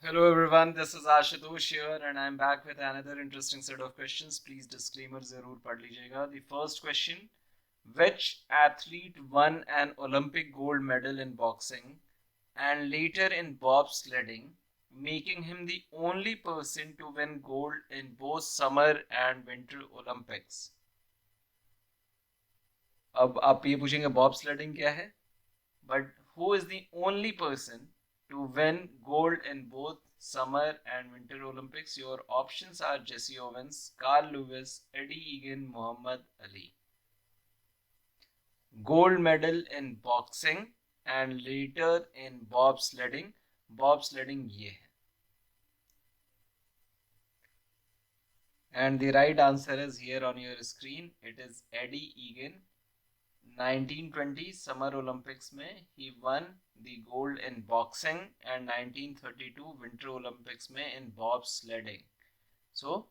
Hello everyone, this is Ashutosh here and I'm back with another interesting set of questions. Please disclaimer जरूर पढ़ लीजिएगा. The first question, which athlete won an Olympic gold medal in boxing and later in bobsledding, making him the only person to win gold in both summer and winter Olympics? अब आप ये पूछेंगे bobsledding क्या है? But who is the only person to win gold in both summer and winter Olympics? Your options are Jesse Owens, Carl Lewis, Eddie Egan, Muhammad Ali. Gold medal in boxing and later in bobsledding. Bobsledding ये है. And the right answer is here on your screen. It is Eddie Egan. 1920 Summer Olympics में he won the gold in boxing and 1932 Winter Olympics में in bobsledding. So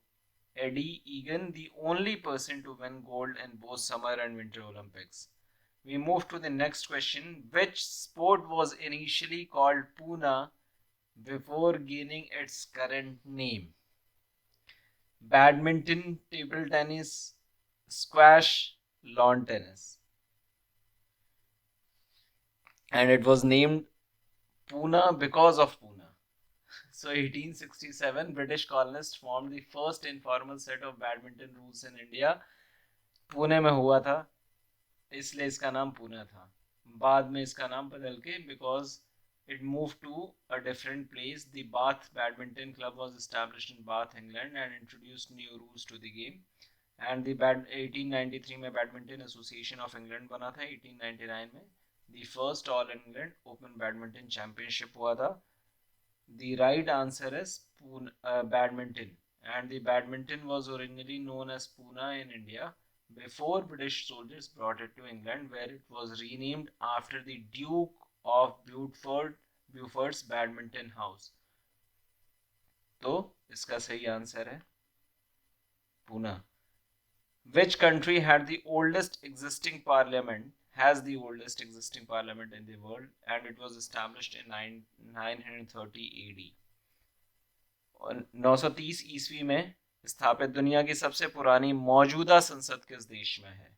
Eddie Egan, the only person to win gold in both Summer and Winter Olympics. We move to the next question. Which sport was initially called Puna before gaining its current name? Badminton, table tennis, squash, lawn tennis. And it was named Pune because of Pune. So 1867 British colonists formed the first informal set of badminton rules in India. Pune में हुआ था, इसलिए इसका नाम पुणे था. बाद में इसका नाम बदल के because it moved to a different place. The Bath Badminton Club was established in Bath, England and introduced new rules to the game. And the 1893 में Badminton Association of England बना था. 1899 में the first All England Open Badminton Championship हुआ था. The right answer is badminton, and the badminton was originally known as Pune in India before British soldiers brought it to England, where it was renamed after the Duke of Beaufort's Badminton House. तो इसका सही answer है Pune. Which country had the oldest existing parliament? Has the oldest existing parliament in the world, and it was established in 930 AD. 930 ईस्वी में स्थापित दुनिया की सबसे पुरानी मौजूदा संसद किस देश में है?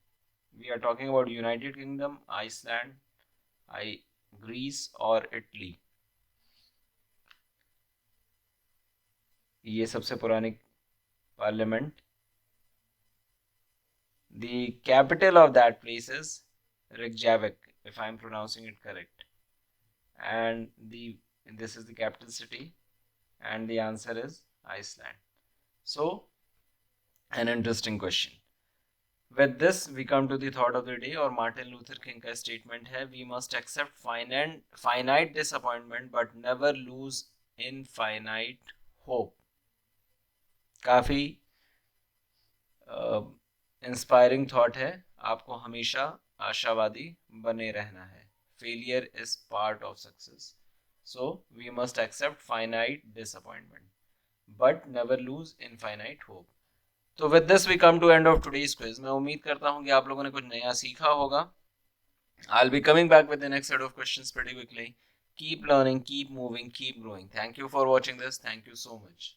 We are talking about United Kingdom, Iceland, Greece और इटली. ये सबसे पुरानी parliament. The capital of that place is Reykjavik, if I am pronouncing it correct. And this is the capital city, and the answer is Iceland. So, an interesting question. With this, we come to the thought of the day, और Martin Luther King का statement है, we must accept finite disappointment but never lose infinite hope. काफ़ी inspiring thought है. आपको हमेशा आशावादी बने रहना है. Failure is part of success. So we must accept finite disappointment but never lose infinite hope. तो with this we come to end of today's quiz. मैं उम्मीद करता हूं कि आप लोगों ने कुछ नया सीखा होगा. I will be coming back with the next set of questions pretty quickly. Keep learning, keep moving, keep growing. Thank you for watching this. Thank you so much.